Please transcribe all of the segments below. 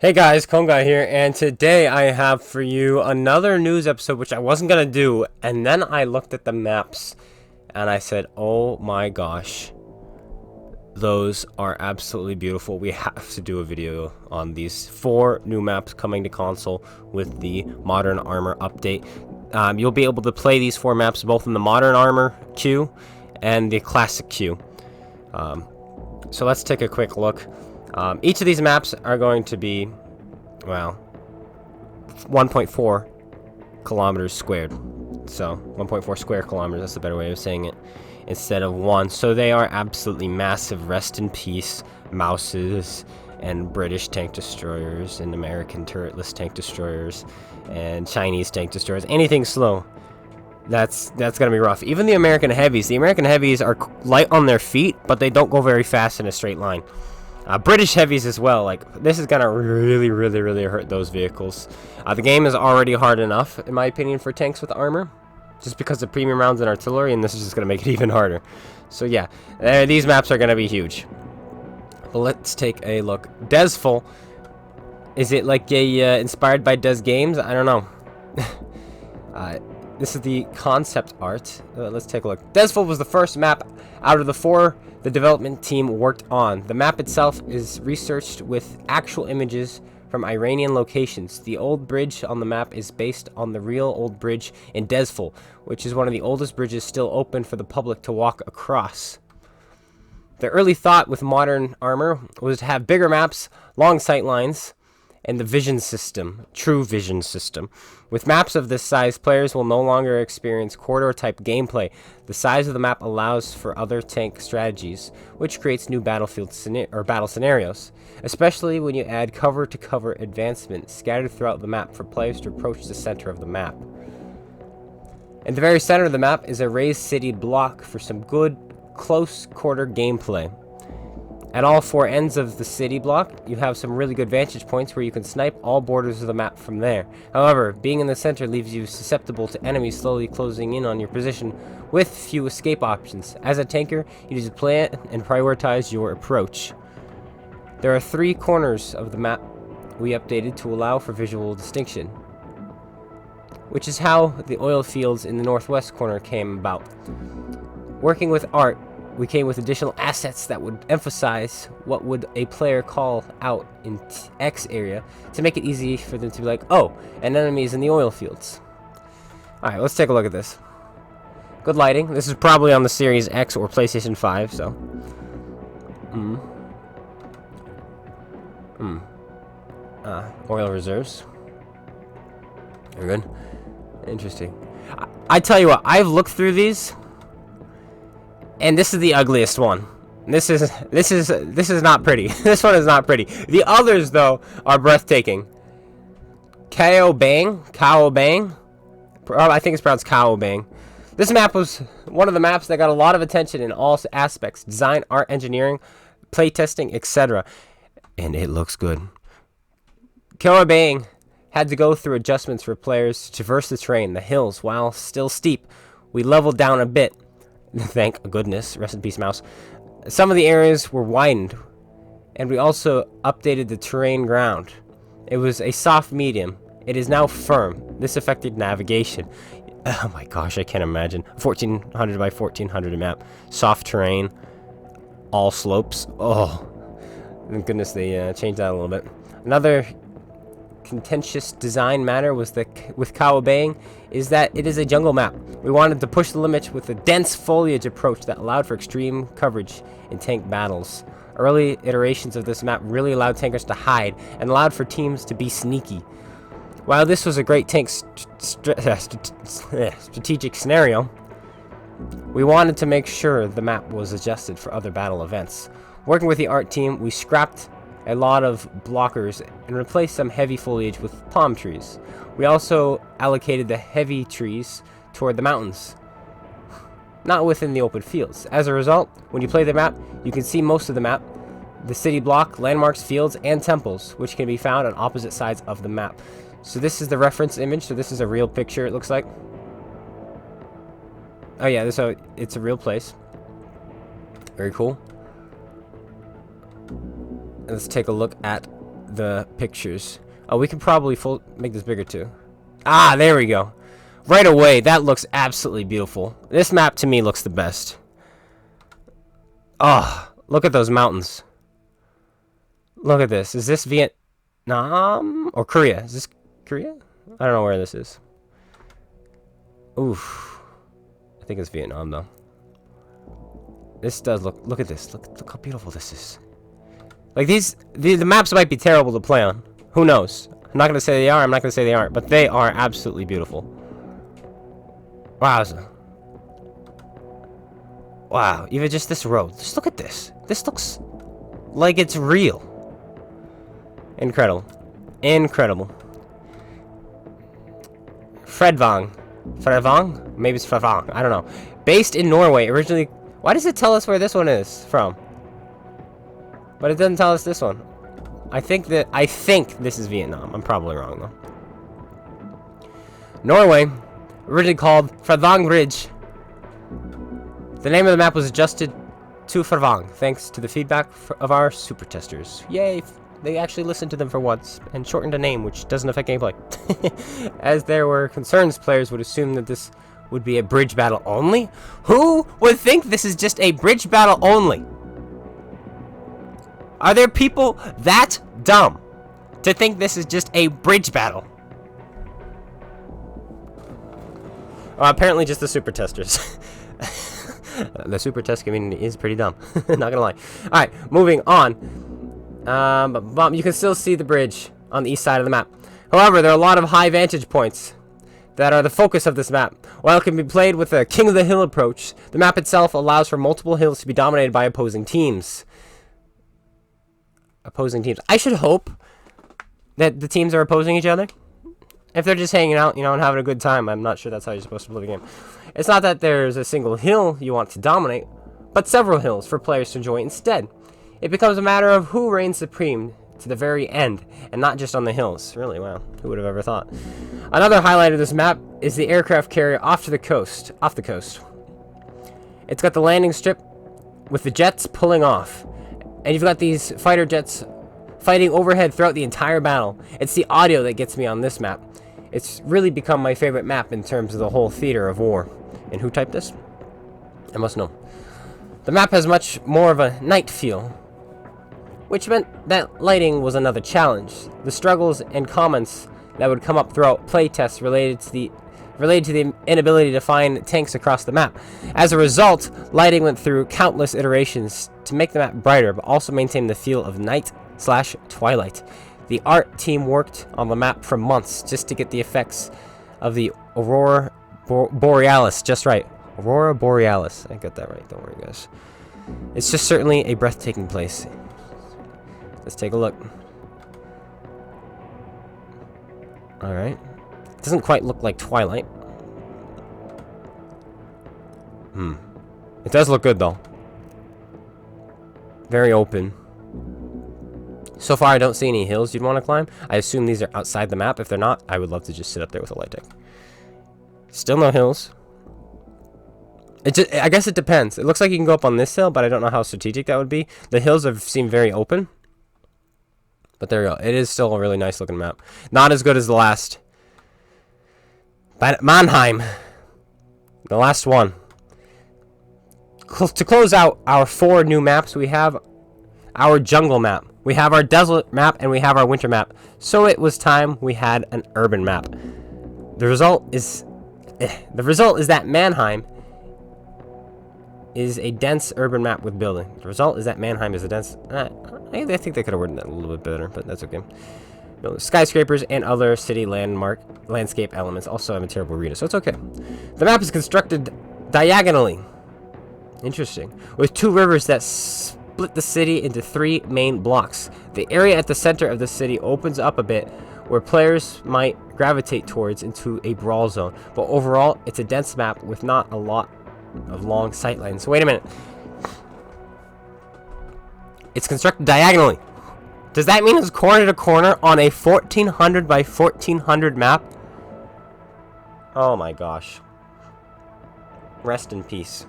Hey guys, Konga here, and today I have for you another news episode which I wasn't gonna do, and then I looked at the maps and I said, oh my gosh, those are absolutely beautiful. We have to do a video on these 4 new maps coming to console with the Modern Armor update. You'll be able to play these 4 maps both in the Modern Armor queue and the Classic queue. So let's take a quick look. Each of these maps are going to be, well, 1.4 kilometers squared. So 1.4 square kilometers, that's a better way of saying it, instead of 1. So they are absolutely massive. Rest in peace, Mouses, and British tank destroyers, and American turretless tank destroyers, and Chinese tank destroyers. Anything slow, that's gonna be rough. Even the American heavies. The American heavies are light on their feet, but they don't go very fast in a straight line. British heavies as well. Like, this is gonna really hurt those vehicles. The game is already hard enough, in my opinion, for tanks with armor, just because of premium rounds and artillery, and this is just gonna make it even harder. So yeah, these maps are gonna be huge. But let's take a look. Dezful. Is it like a inspired by Des games? I don't know. This is the concept art. Let's take a look. Dezful was the first map out of the 4 the development team worked on. The map itself is researched with actual images from Iranian locations. The old bridge on the map is based on the real old bridge in Dezful, which is one of the oldest bridges still open for the public to walk across. The early thought with modern armor was to have bigger maps, long sight lines, and the vision system, true vision system. With maps of this size, players will no longer experience corridor-type gameplay. The size of the map allows for other tank strategies, which creates new battle scenarios, especially when you add cover-to-cover advancement scattered throughout the map for players to approach the center of the map. In the very center of the map is a raised city block for some good close-quarter gameplay. At all 4 ends of the city block, you have some really good vantage points where you can snipe all borders of the map from there. However, being in the center leaves you susceptible to enemies slowly closing in on your position with few escape options. As a tanker, you need to plan and prioritize your approach. There are 3 corners of the map we updated to allow for visual distinction, which is how the oil fields in the northwest corner came about. Working with art, we came with additional assets that would emphasize what would a player call out in X area to make it easy for them to be like, oh, an enemy is in the oil fields. Alright, let's take a look at this. Good lighting. This is probably on the Series X or PlayStation 5, so. Oil reserves. Very good. Interesting. I tell you what, I've looked through these, and this is the ugliest one. This is not pretty. This one is not pretty. The others, though, are breathtaking. Kao Bang. I think it's pronounced Kao Bang. This map was one of the maps that got a lot of attention in all aspects: design, art, engineering, playtesting, etc. And it looks good. Kao Bang had to go through adjustments for players to traverse the terrain. The hills, while still steep, we leveled down a bit. Thank goodness. Rest in peace, mouse. Some of the areas were widened, and we also updated the terrain ground. It was a soft medium. It is now firm. This affected navigation. Oh my gosh, I can't imagine. 1400 by 1400 map. Soft terrain. All slopes. Oh, thank goodness they changed that a little bit. Another contentious design matter was with Kao Bang is that it is a jungle map. We wanted to push the limits with a dense foliage approach that allowed for extreme coverage in tank battles. Early iterations of this map really allowed tankers to hide and allowed for teams to be sneaky. While this was a great tank strategic scenario, we wanted to make sure the map was adjusted for other battle events. Working with the art team, we scrapped a lot of blockers and replaced some heavy foliage with palm trees. We also allocated the heavy trees toward the mountains, not within the open fields. As a result, when you play the map, you can see most of the map, the city block, landmarks, fields, and temples, which can be found on opposite sides of the map. So this is the reference image, so this is a real picture, it looks like. Oh yeah, so it's a real place. Very cool. Let's take a look at the pictures. Oh, we can probably make this bigger too. Ah, there we go. Right away, that looks absolutely beautiful. This map to me looks the best. Oh, look at those mountains. Look at this. Is this Vietnam or Korea? Is this Korea? I don't know where this is. Oof. I think it's Vietnam though. This does look at this. Look how beautiful this is. Like the maps might be terrible to play on. Who knows? I'm not gonna say they are, I'm not gonna say they aren't, but they are absolutely beautiful. Wowza. Wow, even just this road. Just look at this. This looks like it's real. Incredible. Incredible. Farvang. Farvang? Maybe it's Farvang. I don't know. Based in Norway, originally. Why does it tell us where this one is from? But it doesn't tell us this one. I think this is Vietnam. I'm probably wrong though. Norway, originally called Farvang Ridge. The name of the map was adjusted to Farvang thanks to the feedback of our super testers. Yay! They actually listened to them for once and shortened a name, which doesn't affect gameplay. As there were concerns, players would assume that this would be a bridge battle only. Who would think this is just a bridge battle only? Are there people that dumb to think this is just a bridge battle? Well, apparently just the super testers. The super test community is pretty dumb. Not gonna lie. Alright, moving on. But you can still see the bridge on the east side of the map. However, there are a lot of high vantage points that are the focus of this map. While it can be played with a king of the hill approach, the map itself allows for multiple hills to be dominated by opposing teams. I should hope that the teams are opposing each other. If they're just hanging out, you know, and having a good time, I'm not sure that's how you're supposed to play the game. It's not that there's a single hill you want to dominate, but several hills for players to enjoy instead. It becomes a matter of who reigns supreme to the very end, and not just on the hills. Really, wow, who would have ever thought? Another highlight of this map is the aircraft carrier off the coast. It's got the landing strip with the jets pulling off, and you've got these fighter jets fighting overhead throughout the entire battle. It's the audio that gets me on this map. It's really become my favorite map in terms of the whole theater of war. And who typed this? I must know. The map has much more of a night feel, which meant that lighting was another challenge. The struggles and comments that would come up throughout playtests related to the inability to find tanks across the map. As a result, lighting went through countless iterations to make the map brighter, but also maintain the feel of night/twilight. The art team worked on the map for months just to get the effects of the Aurora Borealis just right. Aurora Borealis. I got that right. Don't worry, guys. It's just certainly a breathtaking place. Let's take a look. Alright. It doesn't quite look like Twilight. It does look good, though. Very open. So far, I don't see any hills you'd want to climb. I assume these are outside the map. If they're not, I would love to just sit up there with a light deck. Still no hills. I guess it depends. It looks like you can go up on this hill, but I don't know how strategic that would be. The hills seem very open. But there we go. It is still a really nice looking map. Not as good as the last. But Mannheim. The last one. To close out our 4 new maps, we have our jungle map. We have our desert map, and we have our winter map. So it was time we had an urban map. The result is that Mannheim is a dense urban map with building. The result is that Mannheim is a dense... I think they could have worded that a little bit better, but that's okay. Skyscrapers and other city landscape elements. Also, I'm a terrible reader, so it's okay. The map is constructed diagonally. Interesting. With 2 rivers that split the city into 3 main blocks. The area at the center of the city opens up a bit, where players might gravitate towards into a brawl zone. But overall, it's a dense map with not a lot of long sightlines. Wait a minute. It's constructed diagonally. Does that mean it's corner to corner on a 1400 by 1400 map? Oh my gosh. Rest in peace.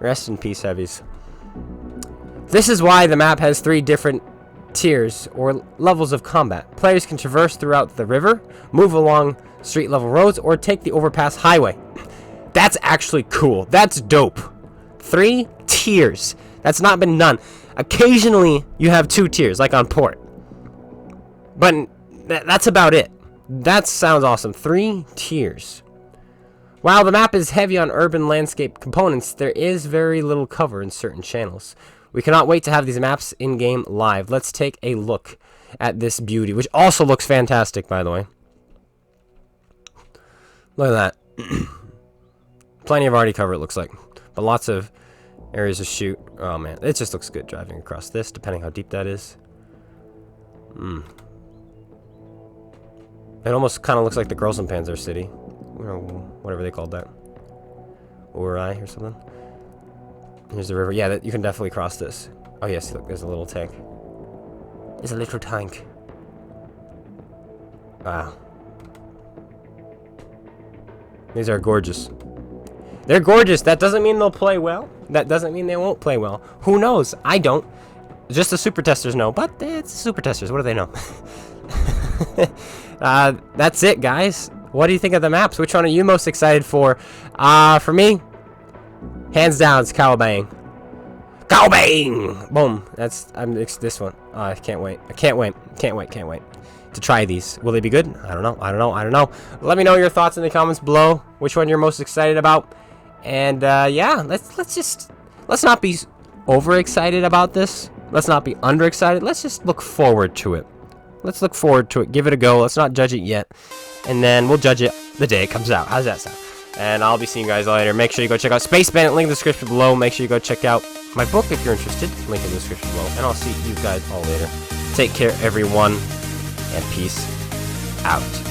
Rest in peace, heavies. This is why the map has 3 different tiers or levels of combat. Players can traverse throughout the river, move along street level roads, or take the overpass highway. That's actually cool. That's dope. 3 tiers. That's not been done. Occasionally you have 2 tiers, like on port, but that's about it. That sounds awesome. 3 tiers. While the map is heavy on urban landscape components, there is very little cover in certain channels. We cannot wait to have these maps in-game live. Let's take a look at this beauty, which also looks fantastic, by the way. Look at that. Plenty of already cover, it looks like, but lots of areas to shoot. Oh man, it just looks good driving across this, depending how deep that is. It almost kind of looks like the Girls and Panzer City, or whatever they called that, Uri or something. Here's the river. Yeah, you can definitely cross this. Oh yes, look, there's a little tank. There's a little tank. Wow. These are gorgeous. They're gorgeous. That doesn't mean they'll play well. That doesn't mean they won't play well. Who knows? I don't. Just the super testers know. But it's super testers. What do they know? That's it, guys. What do you think of the maps? Which one are you most excited for? For me, hands down, it's Kao Bang. Kao Bang! Boom. It's this one. I can't wait. I can't wait. Can't wait to try these. Will they be good? I don't know. Let me know your thoughts in the comments below. Which one you're most excited about? And yeah, let's not be overexcited about this. Let's not be underexcited. Let's just look forward to it. Let's look forward to it. Give it a go. Let's not judge it yet. And then we'll judge it the day it comes out. How's that sound? And I'll be seeing you guys later. Make sure you go check out SpaceBANDIT. Link in the description below. Make sure you go check out my book if you're interested. Link in the description below. And I'll see you guys all later. Take care, everyone. And peace out.